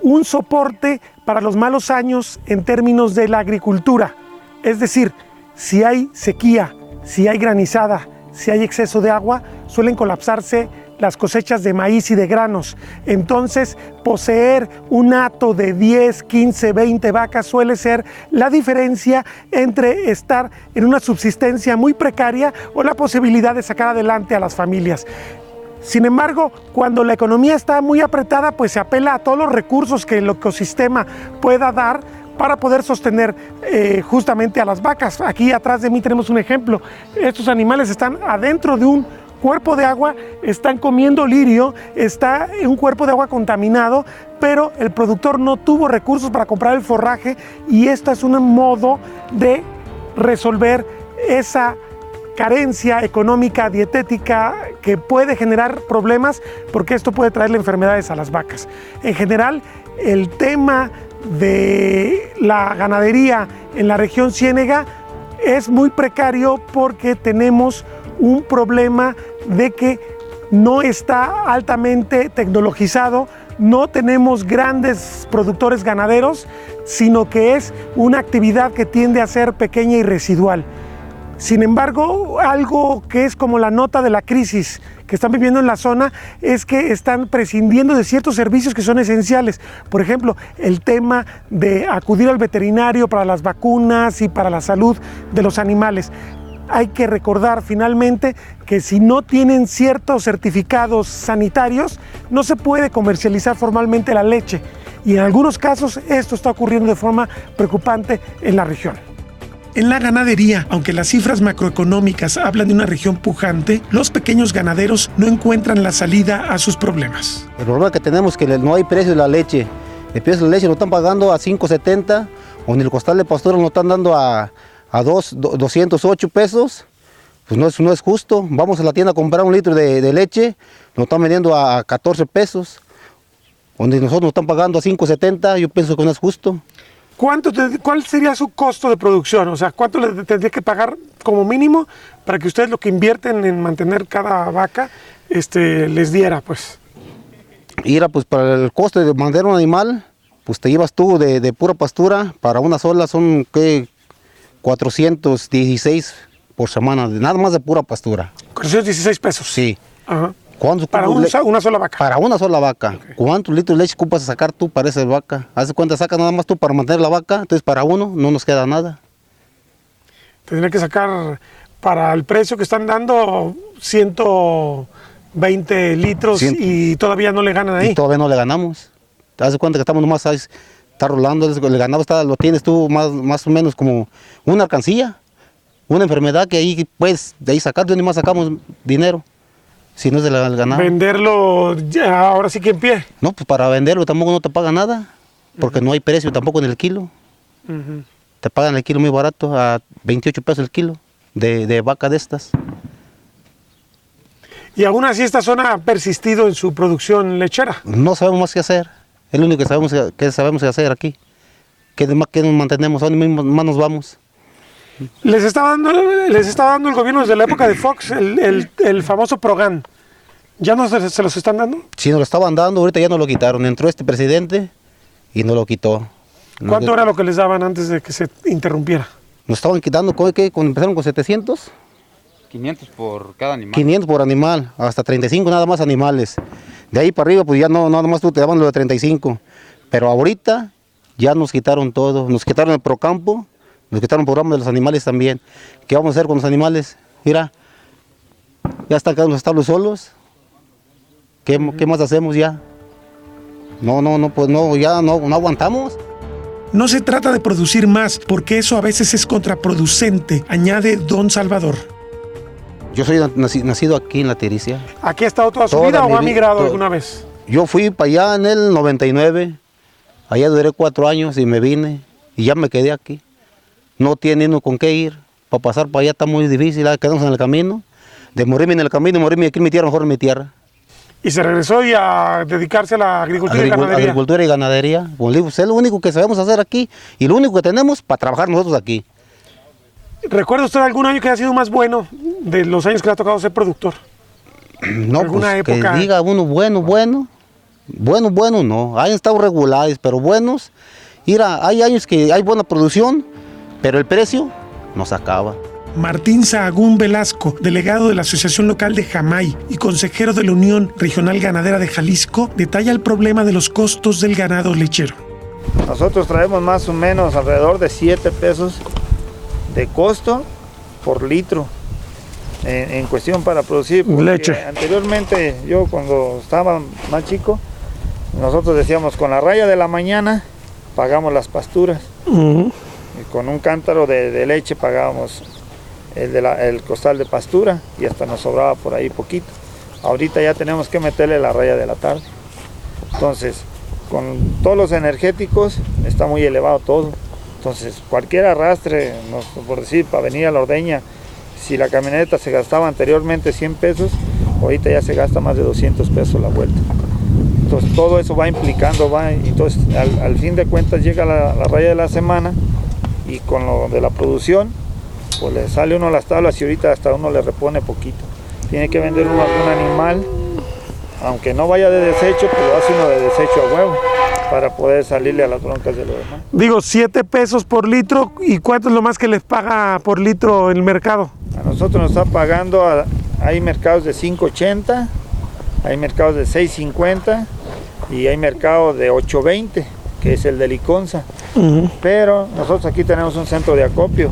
un soporte para los malos años en términos de la agricultura. Es decir, si hay sequía, si hay granizada, si hay exceso de agua, suelen colapsarse las cosechas de maíz y de granos. Entonces, poseer un hato de 10, 15, 20 vacas suele ser la diferencia entre estar en una subsistencia muy precaria o la posibilidad de sacar adelante a las familias. Sin embargo, cuando la economía está muy apretada, pues se apela a todos los recursos que el ecosistema pueda dar para poder sostener justamente a las vacas. Aquí atrás de mí tenemos un ejemplo. Estos animales están adentro de un cuerpo de agua están comiendo lirio, está un cuerpo de agua contaminado, pero el productor no tuvo recursos para comprar el forraje y esto es un modo de resolver esa carencia económica dietética que puede generar problemas porque esto puede traerle enfermedades a las vacas. En general, el tema de la ganadería en la región Ciénega es muy precario porque tenemos un problema de que no está altamente tecnologizado, no tenemos grandes productores ganaderos, sino que es una actividad que tiende a ser pequeña y residual. Sin embargo, algo que es como la nota de la crisis que están viviendo en la zona es que están prescindiendo de ciertos servicios que son esenciales. Por ejemplo, el tema de acudir al veterinario para las vacunas y para la salud de los animales. Hay que recordar finalmente que si no tienen ciertos certificados sanitarios, no se puede comercializar formalmente la leche. Y en algunos casos esto está ocurriendo de forma preocupante en la región. En la ganadería, aunque las cifras macroeconómicas hablan de una región pujante, los pequeños ganaderos no encuentran la salida a sus problemas. El problema que tenemos es que no hay precio de la leche. El precio de la leche lo están pagando a $5.70, o en el costal de pastura lo están dando a 208 pesos. Pues no es justo. Vamos a la tienda a comprar un litro de leche, lo están vendiendo a 14 pesos. Donde nosotros nos están pagando a $5.70, yo pienso que no es justo. ¿Cuál sería su costo de producción? O sea, ¿cuánto le tendría que pagar como mínimo para que ustedes lo que invierten en mantener cada vaca les diera, pues? Mira, pues para el costo de mantener un animal, pues te llevas tú de pura pastura, para una sola son, ¿qué? 416 por semana, nada más de pura pastura. 416 pesos. Sí. Ajá. Para una sola vaca. Para una sola vaca. Okay. ¿Cuántos litros de leche ocupas a sacar tú para esa vaca? Haz de cuenta, sacas nada más tú para mantener la vaca, entonces para uno no nos queda nada. Tendría que sacar para el precio que están dando 120 litros y todavía no le ganan ahí. Y todavía no le ganamos. Haz de cuenta que estamos nomás ahí, está rolando, el ganado lo tienes tú más o menos como una alcancía, una enfermedad que ahí pues de ahí sacar, de donde más sacamos dinero. Si no es del ganado. ¿Venderlo ya, ahora sí que en pie? No, pues para venderlo tampoco no te paga nada, porque no hay precio tampoco en el kilo. Te pagan el kilo muy barato, a 28 pesos el kilo de vaca de estas. ¿Y aún así esta zona ha persistido en su producción lechera? No sabemos más qué hacer, es lo único que sabemos hacer aquí. ¿Qué nos mantenemos? ¿A dónde más nos vamos? Les estaba dando el gobierno desde la época de Fox el famoso Progan. ¿Ya no se los están dando? Sí, nos lo estaban dando, ahorita ya no lo quitaron. Entró este presidente y no lo quitó. ¿Cuánto era lo que les daban antes de que se interrumpiera? Nos estaban quitando, ¿qué? Cuando empezaron con 700. 500 por cada animal. 500 por animal, hasta 35 nada más animales. De ahí para arriba, pues ya no, nada más tú te daban lo de 35. Pero ahorita ya nos quitaron todo. Nos quitaron el Procampo. Nos quitaron el programa de los animales también. ¿Qué vamos a hacer con los animales? Mira, ya están quedando los establos solos. ¿Qué más hacemos ya? Pues ya no aguantamos. No se trata de producir más, porque eso a veces es contraproducente, añade Don Salvador. Yo soy nacido aquí en La Tiricia. ¿Aquí ha estado toda su vida o ha migrado alguna vez? Yo fui para allá en el 99. Allá duré 4 años y me vine y ya me quedé aquí. No tiene uno con qué ir. Para pasar para allá está muy difícil, quedamos en el camino. De morirme en el camino, morirme aquí en mi tierra, mejor en mi tierra. ¿Y se regresó y a dedicarse a la agricultura y ganadería? Agricultura y ganadería. Pues es lo único que sabemos hacer aquí y lo único que tenemos para trabajar nosotros aquí. ¿Recuerda usted algún año que haya sido más bueno de los años que le ha tocado ser productor? No, ¿alguna época? Que diga uno bueno, no. Hay estado regulares, pero buenos. Mira, hay años que hay buena producción, pero el precio no se acaba. Martín Sahagún Velasco, delegado de la Asociación Local de Jamay y consejero de la Unión Regional Ganadera de Jalisco, detalla el problema de los costos del ganado lechero. Nosotros traemos más o menos alrededor de 7 pesos de costo por litro en cuestión para producir leche. Anteriormente, yo cuando estaba más chico, nosotros decíamos con la raya de la mañana pagamos las pasturas. Y con un cántaro de leche pagábamos el costal de pastura y hasta nos sobraba por ahí poquito. Ahorita ya tenemos que meterle la raya de la tarde. Entonces, con todos los energéticos está muy elevado todo. Entonces, cualquier arrastre, por decir, para venir a la ordeña, si la camioneta se gastaba anteriormente 100 pesos, ahorita ya se gasta más de 200 pesos la vuelta. Entonces, todo eso va implicando, entonces al fin de cuentas llega la raya de la semana y con lo de la producción, pues le sale uno a las tablas y ahorita hasta uno le repone poquito. Tiene que vender uno algún animal, aunque no vaya de desecho, pues lo hace uno de desecho a huevo, para poder salirle a las broncas de lo demás. Digo, 7 pesos por litro, ¿y cuánto es lo más que les paga por litro el mercado? A nosotros nos está pagando, hay mercados de 5.80, hay mercados de 6.50 y hay mercado de 8.20, que es el de Liconza. Pero nosotros aquí tenemos un centro de acopio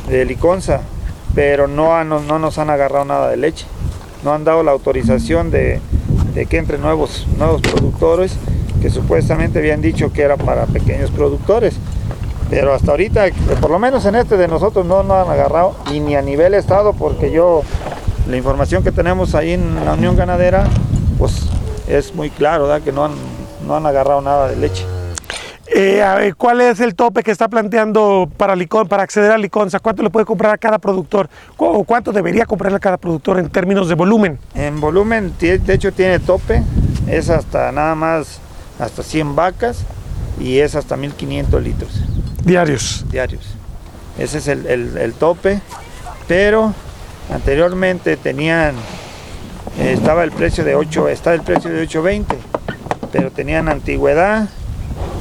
de Liconza, pero no nos han agarrado nada de leche. No han dado la autorización de que entren nuevos productores, que supuestamente habían dicho que era para pequeños productores. Pero hasta ahorita, por lo menos en este de nosotros no han agarrado, y ni a nivel estado, porque la información que tenemos ahí en la Unión Ganadera, pues es muy claro, ¿verdad? Que no han agarrado nada de leche. ¿Cuál es el tope que está planteando para acceder a Liconza? ¿Cuánto le puede comprar a cada productor? ¿O cuánto debería comprarle a cada productor en términos de volumen? En volumen, de hecho tiene tope, es hasta nada más, hasta 100 vacas y es hasta 1.500 litros. Diarios. Ese es el tope, pero anteriormente estaba el precio de 8.20, pero tenían antigüedad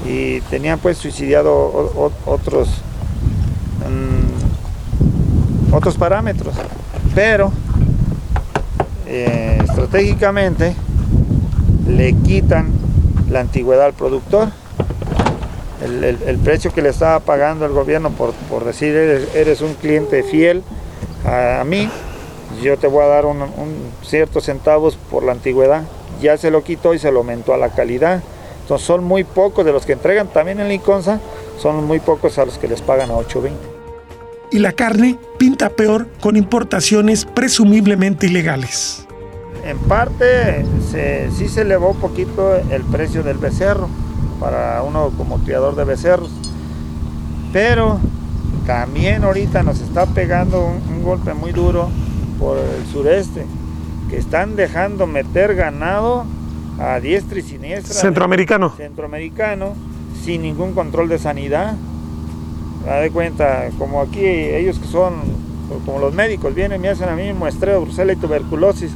y tenían pues subsidiado otros parámetros, pero estratégicamente le quitan la antigüedad al productor. El precio que le estaba pagando el gobierno por decir eres un cliente fiel a mí, yo te voy a dar un ciertos centavos por la antigüedad, ya se lo quitó y se lo aumentó a la calidad. Entonces son muy pocos de los que entregan también en Liconza, son muy pocos a los que les pagan a 8.20. Y la carne pinta peor con importaciones presumiblemente ilegales. En parte sí se elevó un poquito el precio del becerro para uno como criador de becerros, pero también ahorita nos está pegando un golpe muy duro por el sureste, que están dejando meter ganado a diestra y siniestra. Centroamericano, sin ningún control de sanidad. Da de cuenta, como aquí ellos que son como los médicos vienen y hacen a mí muestreo, brucela y tuberculosis.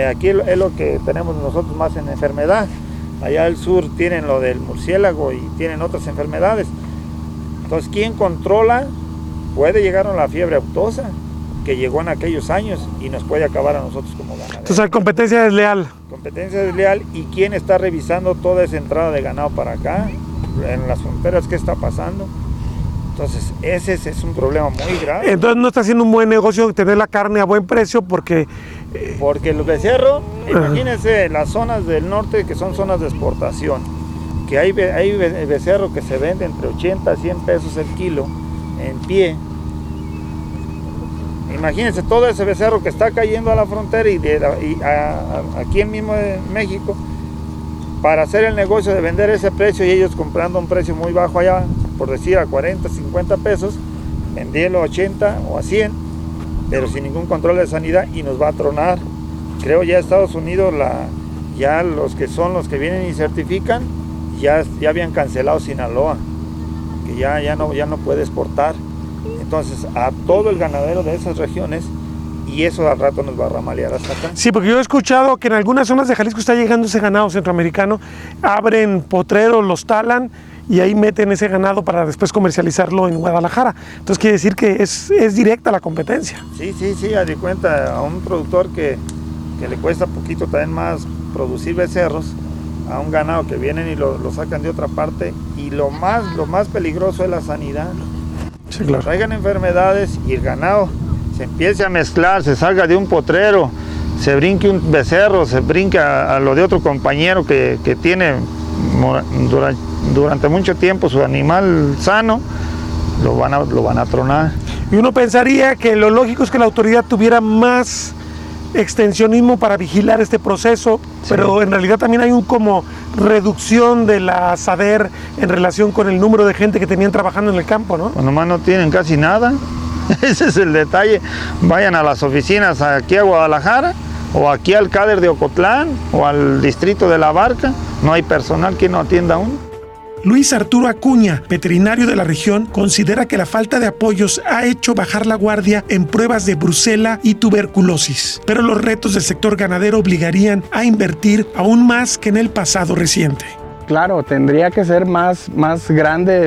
Aquí es lo que tenemos nosotros más en enfermedad. Allá al sur tienen lo del murciélago y tienen otras enfermedades. Entonces, ¿quién controla? Puede llegar a la fiebre aftosa, que llegó en aquellos años y nos puede acabar a nosotros como ganaderos. Entonces hay competencia desleal. Competencia desleal, y quién está revisando toda esa entrada de ganado para acá, en las fronteras, qué está pasando. Entonces ese es un problema muy grave. Entonces no está haciendo un buen negocio tener la carne a buen precio porque el becerro, imagínense las zonas del norte que son zonas de exportación, que hay becerro que se vende entre 80 a 100 pesos el kilo en pie. Imagínense todo ese becerro que está cayendo a la frontera aquí en mismo en México, para hacer el negocio de vender ese precio y ellos comprando a un precio muy bajo allá, por decir a 40, 50 pesos, vendiendo a 80 o a 100, pero sin ningún control de sanidad, y nos va a tronar. Creo ya Estados Unidos, ya los que vienen y certifican, ya habían cancelado Sinaloa, que ya no puede exportar. Entonces a todo el ganadero de esas regiones, y eso al rato nos va a ramalear hasta acá. Sí, porque yo he escuchado que en algunas zonas de Jalisco está llegando ese ganado centroamericano, abren potreros, los talan y ahí meten ese ganado para después comercializarlo en Guadalajara. Entonces quiere decir que es directa la competencia. Sí, haz de cuenta, a un productor que le cuesta poquito también más producir becerros, a un ganado que vienen y lo sacan de otra parte, y lo más peligroso es la sanidad. Sí, claro. Traigan enfermedades y el ganado se empiece a mezclar, se salga de un potrero, se brinque un becerro, se brinca a lo de otro compañero que tiene durante mucho tiempo su animal sano, lo van a tronar. Y uno pensaría que lo lógico es que la autoridad tuviera más extensionismo para vigilar este proceso, sí, pero en realidad también hay un como reducción de la SADER en relación con el número de gente que tenían trabajando en el campo, ¿no? Pues nomás no tienen casi nada, ese es el detalle. Vayan a las oficinas aquí a Guadalajara, o aquí al CADER de Ocotlán, o al distrito de La Barca, no hay personal que no atienda a uno. Luis Arturo Acuña, veterinario de la región, considera que la falta de apoyos ha hecho bajar la guardia en pruebas de brucela y tuberculosis, pero los retos del sector ganadero obligarían a invertir aún más que en el pasado reciente. Claro, tendría que ser más grande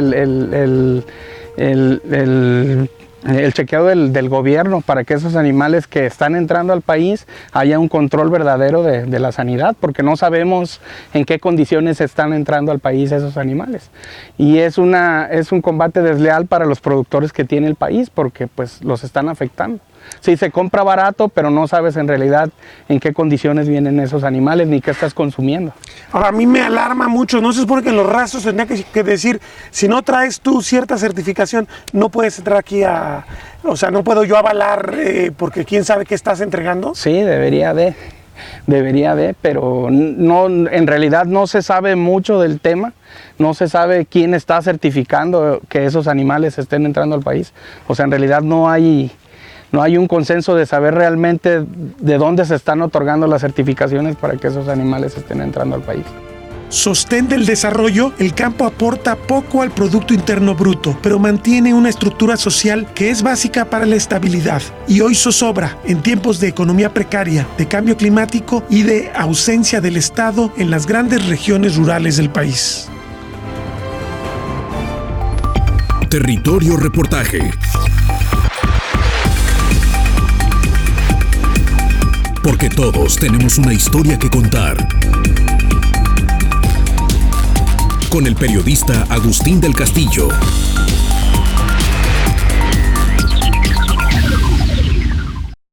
el chequeo del gobierno para que esos animales que están entrando al país haya un control verdadero de la sanidad, porque no sabemos en qué condiciones están entrando al país esos animales. Y es un combate desleal para los productores que tiene el país, porque pues los están afectando. Sí, se compra barato, pero no sabes en realidad en qué condiciones vienen esos animales ni qué estás consumiendo. Ahora, a mí me alarma mucho, no se supone que en los rastros tendría que decir, si no traes tú cierta certificación, no puedes entrar aquí o sea, no puedo yo avalar porque quién sabe qué estás entregando. Sí, debería de, pero no, en realidad no se sabe mucho del tema, no se sabe quién está certificando que esos animales estén entrando al país. O sea, en realidad no hay un consenso de saber realmente de dónde se están otorgando las certificaciones para que esos animales estén entrando al país. Sostén del desarrollo, el campo aporta poco al Producto Interno Bruto, pero mantiene una estructura social que es básica para la estabilidad y hoy zozobra en tiempos de economía precaria, de cambio climático y de ausencia del Estado en las grandes regiones rurales del país. Territorio Reportaje. Porque todos tenemos una historia que contar. Con el periodista Agustín del Castillo.